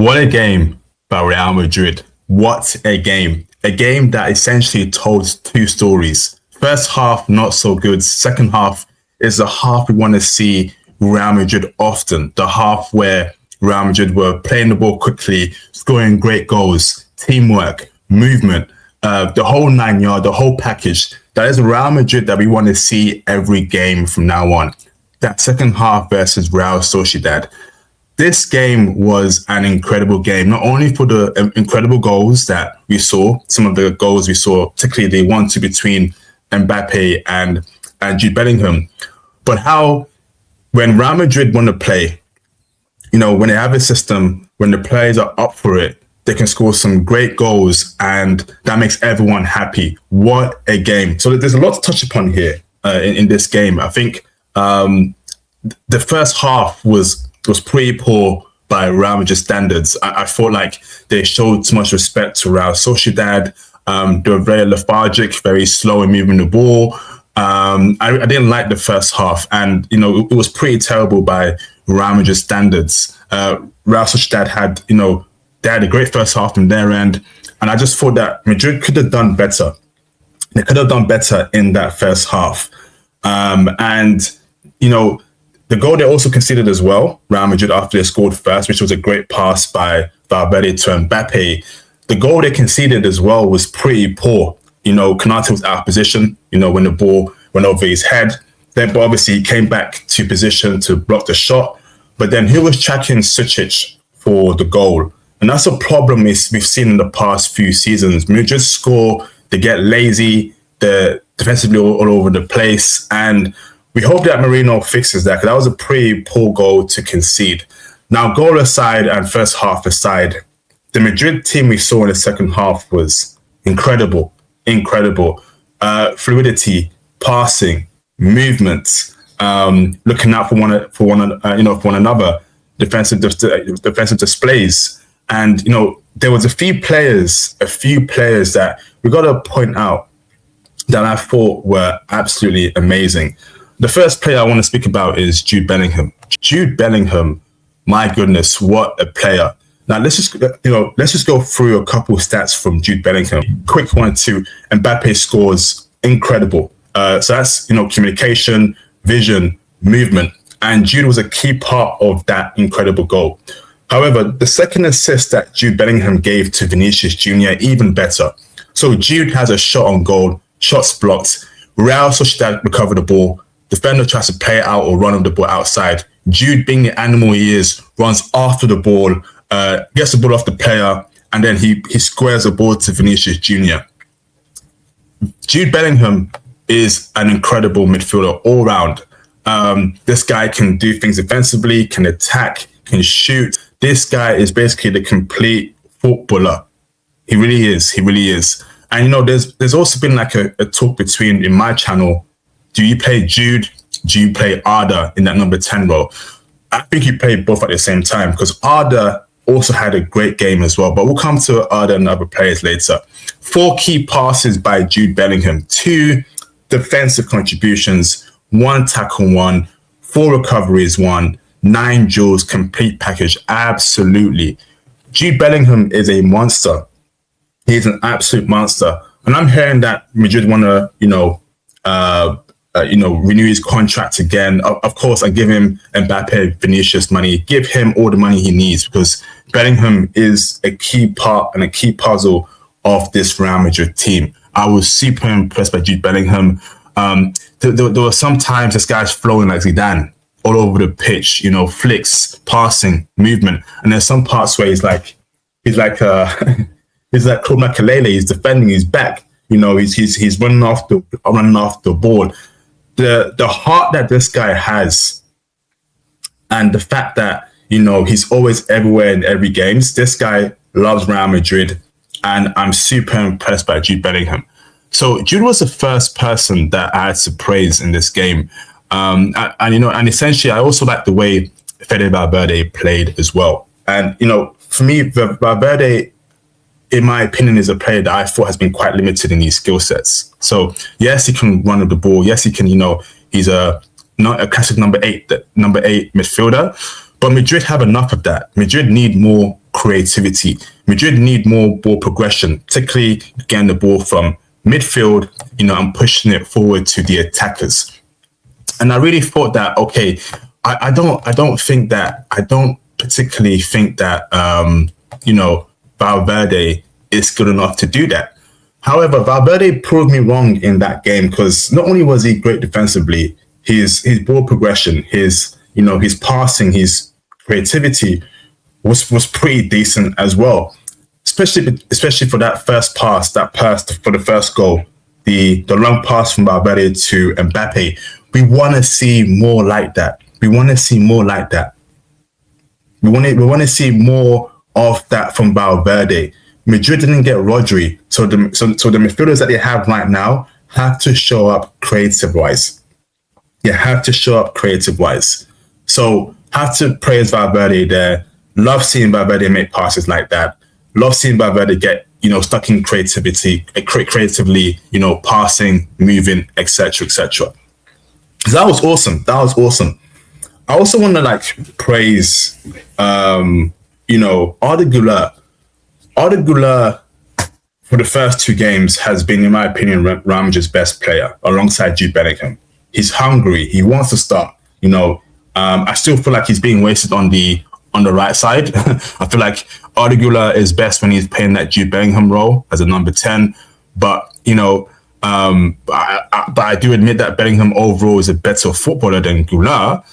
What a game by Real Madrid. What a game. A game that essentially told two stories. First half, not so good. Second half is the half we want to see Real Madrid often. The half where Real Madrid were playing the ball quickly, scoring great goals, teamwork, movement, the whole 9 yard, the whole package. That is Real Madrid that we want to see every game from now on. That second half versus Real Sociedad. This game was an incredible game, not only for the incredible goals that we saw, some of the goals we saw, particularly the 1-2 between Mbappe and Jude Bellingham, but how when Real Madrid want to play, when they have a system, when the players are up for it, they can score some great goals and that makes everyone happy. What a game. So there's a lot to touch upon here in this game. I think the first half was pretty poor by Real Madrid standards. I felt like they showed too much respect to Real Sociedad. They were very lethargic, very slow in moving the ball. I didn't like the first half, and it was pretty terrible by Real Madrid standards. Real Sociedad had they had a great first half from their end, and I just thought that Madrid could have done better. They could have done better in that first half, the goal they also conceded as well, Real Madrid, after they scored first, which was a great pass by Valverde to Mbappe. The goal they conceded as well was pretty poor. Konate was out of position, when the ball went over his head. Then obviously he came back to position to block the shot. But then he was tracking Sucic for the goal. And that's a problem we've seen in the past few seasons. Madrid score, they get lazy, they're defensively all over the place. And we hope that Marino fixes that, because that was a pretty poor goal to concede. Now, goal aside and first half aside, the Madrid team we saw in the second half was incredible. Fluidity, passing, movements, looking out for one another, defensive displays, and there was a few players that we got to point out that I thought were absolutely amazing. The first player I want to speak about is Jude Bellingham. Jude Bellingham, my goodness, what a player. Now, let's just go through a couple of stats from Jude Bellingham. Quick 1-2, Mbappe scores, incredible. So that's, communication, vision, movement. And Jude was a key part of that incredible goal. However, the second assist that Jude Bellingham gave to Vinicius Jr., even better. So Jude has a shot on goal, shots blocked. Real Sociedad recover the ball. Defender tries to play it out or run of the ball outside. Jude, being the animal he is, runs after the ball, gets the ball off the player, and then he squares the ball to Vinicius Jr. Jude Bellingham is an incredible midfielder all round. This guy can do things defensively, can attack, can shoot. This guy is basically the complete footballer. He really is. And there's also been like a talk between, in my channel, do you play Jude? Do you play Arda in that number 10 role? I think you play both at the same time, because Arda also had a great game as well. But we'll come to Arda and other players later. 4 key passes by Jude Bellingham, 2 defensive contributions, 1 tackle, 1, 4 recoveries, 1, 9 duels, complete package. Absolutely. Jude Bellingham is a monster. He's an absolute monster. And I'm hearing that Madrid want to, renew his contract again. Of course, I give him Mbappe, Vinicius money, give him all the money he needs, because Bellingham is a key part and a key puzzle of this Real Madrid team. I was super impressed by Jude Bellingham. There were some times this guy's flowing like Zidane all over the pitch, flicks, passing, movement. And there's some parts where he's like Claude Makelele. He's defending his back. He's running off the ball. The heart that this guy has, and the fact that he's always everywhere in every games. This guy loves Real Madrid, and I'm super impressed by Jude Bellingham. So Jude was the first person that I had to praise in this game, and essentially I also like the way Fede Valverde played as well. And for me, Valverde, in my opinion, is a player that I thought has been quite limited in his skill sets. So yes, he can run with the ball. Yes, he can. He's not a classic number eight midfielder. But Madrid have enough of that. Madrid need more creativity. Madrid need more ball progression, particularly getting the ball from midfield, and pushing it forward to the attackers. And I really thought that, okay, I don't particularly think that, Valverde is good enough to do that. However, Valverde proved me wrong in that game because not only was he great defensively, his ball progression, his passing, his creativity was pretty decent as well. Especially for that first pass, for the first goal, the long pass from Valverde to Mbappe. We want to see more like that. We want to see more like that. We want to see more of that from Valverde. Madrid didn't get Rodri, so the midfielders that they have right now have to show up creative-wise. They have to show up creative-wise. So have to praise Valverde there. Love seeing Valverde make passes like that. Love seeing Valverde get stuck in creatively, passing, moving, etc., etc. That was awesome. I also want to praise, Arda Güler. Arda Güler, for the first two games, has been, in my opinion, Real Madrid's best player alongside Jude Bellingham. He's hungry. He wants to start. I still feel like he's being wasted on the right side. I feel like Arda Güler is best when he's playing that Jude Bellingham role as a number 10. But I do admit that Bellingham overall is a better footballer than Güler.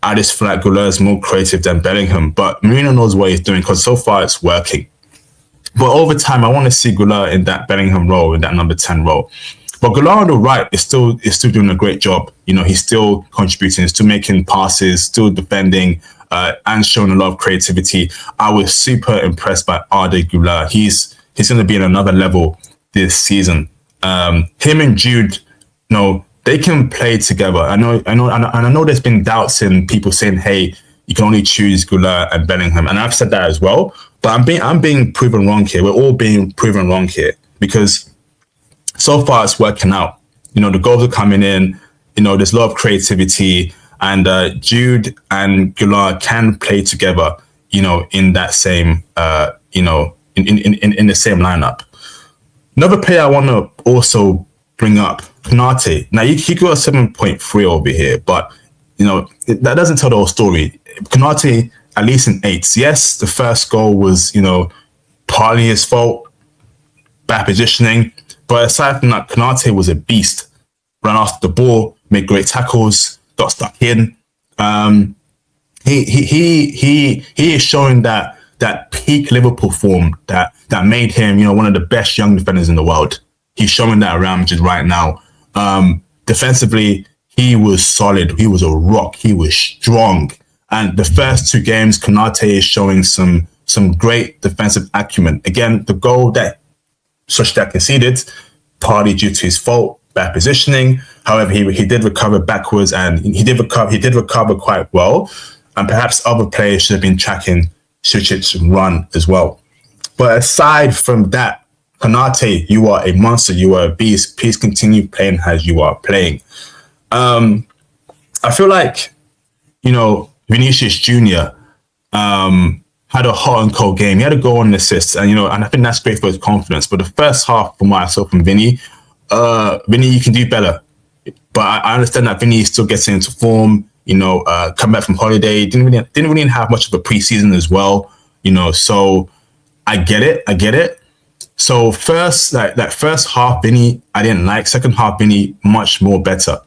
I just feel like Güler is more creative than Bellingham. But Mourinho knows what he's doing because so far it's working. But over time, I want to see Güler in that Bellingham role, in that number 10 role. But Güler on the right is still doing a great job. He's still contributing, still making passes, still defending, and showing a lot of creativity. I was super impressed by Arda Güler. He's going to be in another level this season. Him and Jude, they can play together. I know there's been doubts in people saying, hey, you can only choose Güler and Bellingham. And I've said that as well. But I'm being proven wrong here. We're all being proven wrong here because so far it's working out. The goals are coming in. There's a lot of creativity, and Jude and Güler can play together. In that same, in the same lineup. Another player I want to also bring up, Konate. Now he got a 7.3 over here, but that doesn't tell the whole story. Konate, at least in 8s. Yes, the first goal was, partly his fault, bad positioning. But aside from that, Konate was a beast. Ran after the ball, made great tackles, got stuck in. He is showing that peak Liverpool form that made him, one of the best young defenders in the world. He's showing that around Madrid right now. Defensively, he was solid. He was a rock. He was strong. And the first two games, Konate is showing some great defensive acumen. Again, the goal that Sociedad conceded, partly due to his fault, bad positioning. However, he did recover backwards, and he did recover quite well. And perhaps other players should have been tracking Suchic's run as well. But aside from that, Konate, you are a monster. You are a beast. Please continue playing as you are playing. I feel like, Vinicius Jr. Had a hot and cold game. He had a goal and an assist, and and I think that's great for his confidence. But the first half, from what I saw from Vinny, you can do better. But I understand that Vinny is still getting into form. Come back from holiday, didn't really have much of a preseason as well. So I get it. So first half, Vinny, I didn't like. Second half, Vinny, much more better.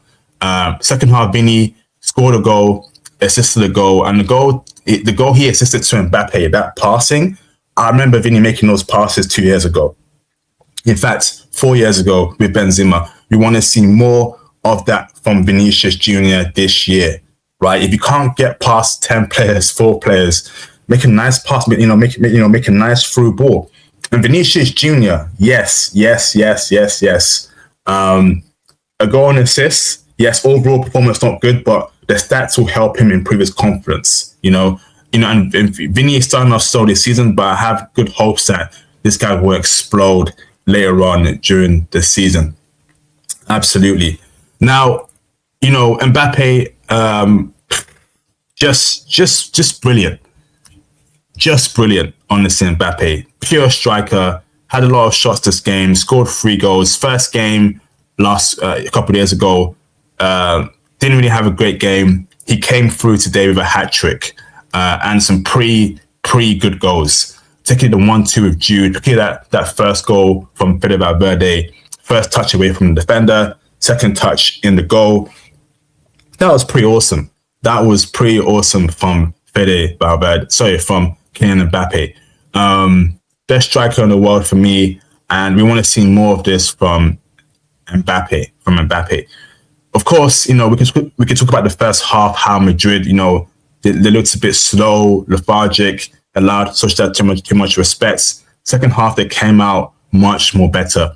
Second half, Vinny scored a goal, assisted a goal, and the goal he assisted to Mbappe, that passing, I remember Vinny making those passes 2 years ago. In fact, 4 years ago with Benzema. We want to see more of that from Vinicius Jr. this year, right? If you can't get past 10 players, 4 players, make a nice pass, make a nice through ball. And Vinicius Jr., yes. A goal and assist. Yes, overall performance not good, but the stats will help him improve his confidence. And Vinny is starting off slow this season, but I have good hopes that this guy will explode later on during the season. Absolutely. Now, Mbappe, just brilliant. just brilliant, honestly. Mbappe, pure striker, had a lot of shots this game, scored 3 goals. First game a couple of years ago, didn't really have a great game. He came through today with a hat trick and some pretty good goals. Taking the 1-2 with Jude, particularly that first goal from Fede Valverde, first touch away from the defender, second touch in the goal. That was pretty awesome. That was pretty awesome from Fede Valverde. Sorry, from Kylian Mbappe. Best striker in the world for me, and we want to see more of this from Mbappe. Of course, we can talk about the first half, how Madrid, they looked a bit slow, lethargic, allowed Sociedad too much respect. Second half, they came out much more better.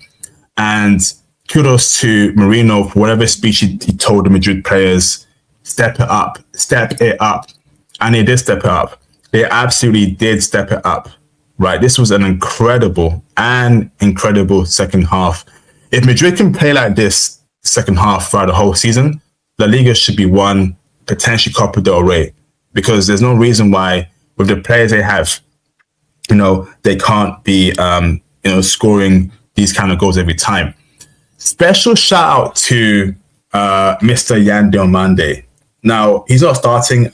And kudos to Mourinho for whatever speech he told the Madrid players, step it up. And they did step it up. They absolutely did step it up, right? This was an incredible second half. If Madrid can play like this second half throughout the whole season, La Liga should be won, potentially Copa del Rey, because there's no reason why, with the players they have, they can't be, scoring these kind of goals every time. Special shout out to Mr. Yan Diomande. Now, he's not starting.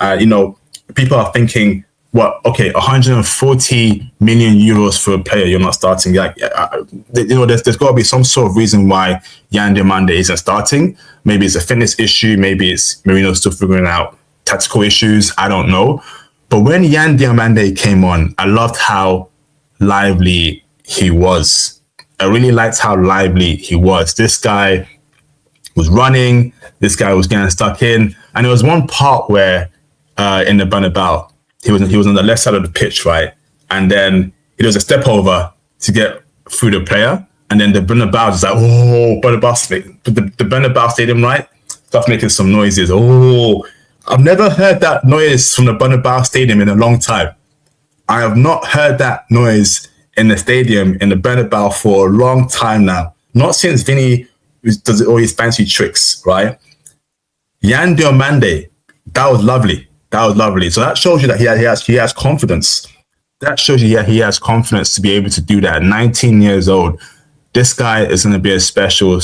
People are thinking, 140 million euros for a player you're not starting. There's got to be some sort of reason why Yan Diomande isn't starting. Maybe it's a fitness issue. Maybe it's Marino still figuring out tactical issues. I don't know. But when Yan Diomande came on, I loved how lively he was. I really liked how lively he was. This guy was running. This guy was getting stuck in. And there was one part where in the Bernabeu, he was on the left side of the pitch, right? And then it was a step over to get through the player. And then the Bernabeu was like, the Bernabeu Stadium, right? Starts making some noises. Oh, I've never heard that noise from the Bernabeu Stadium in a long time. I have not heard that noise in the stadium, in the Bernabeu, for a long time now. Not since Vinny does all his fancy tricks, right? Yan Diomande, that was lovely. So that shows you that he has confidence. That shows you he has confidence to be able to do that. 19 years old. This guy is going to be a special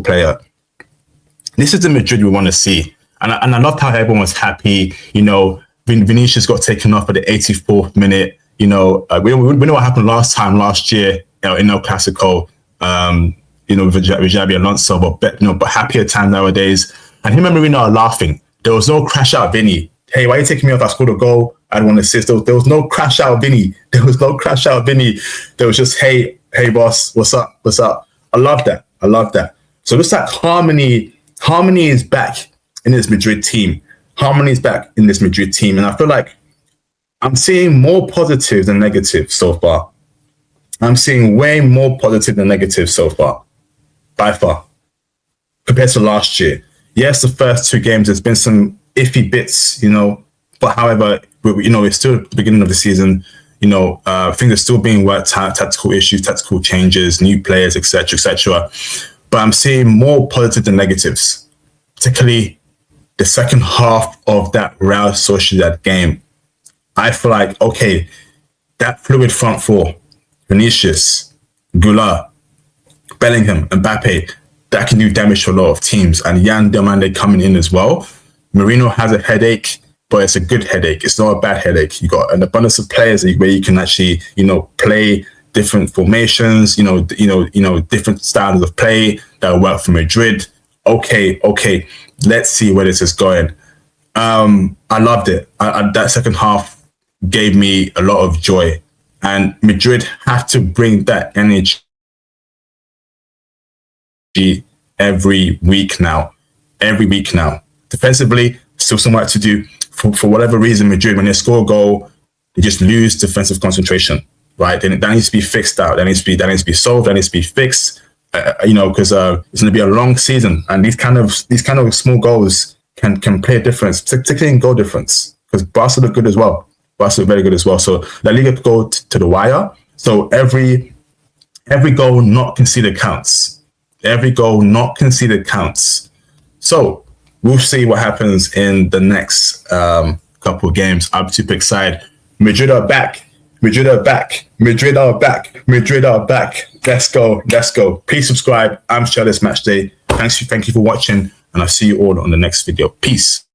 player. This is the Madrid we want to see. And I loved how everyone was happy. Vinicius got taken off at the 84th minute. We know what happened last year in El Clasico, with Xabi Alonso, but happier time nowadays. And him and Marino are laughing. There was no crash out Vinny. Hey, why are you taking me off? I scored a goal. I don't want to assist. There was no crash out Vinny. There was just, hey boss, what's up? I love that. So it looks like harmony is back in this Madrid team. And I feel like I'm seeing more positives than negatives so far. I'm seeing way more positive than negative so far, by far, compared to last year. Yes, the first 2 games, there's been some iffy bits, but however, it's still the beginning of the season. Things are still being worked out, tactical issues, tactical changes, new players, etc. But I'm seeing more positive than negatives, particularly the second half of that Real Sociedad game. I feel like, okay, that fluid front four, Vinicius, Goulart, Bellingham, Mbappe, that can do damage to a lot of teams. And Yan Diomande coming in as well. Marino has a headache, but it's a good headache. It's not a bad headache. You got an abundance of players where you can actually, play different formations, different styles of play that will work for Madrid. Okay, let's see where this is going. I loved it. That second half gave me a lot of joy, and Madrid have to bring that energy every week now. Defensively, still some work to do. For whatever reason, Madrid, when they score a goal, they just lose defensive concentration, right? Then that needs to be fixed out. That needs to be solved. That needs to be fixed. Because it's going to be a long season, and these kind of small goals can play a difference, particularly in goal difference. Because Barca look good as well. Barca look very good as well. So La Liga could go to the wire. So every goal not conceded counts. So we'll see what happens in the next couple of games. I'm super excited Madrid are back. Madrid are back. Madrid are back. Madrid are back. Let's go. Let's go. Please subscribe. I'm Shell This Match Day. Thank you for watching, and I'll see you all on the next video. Peace.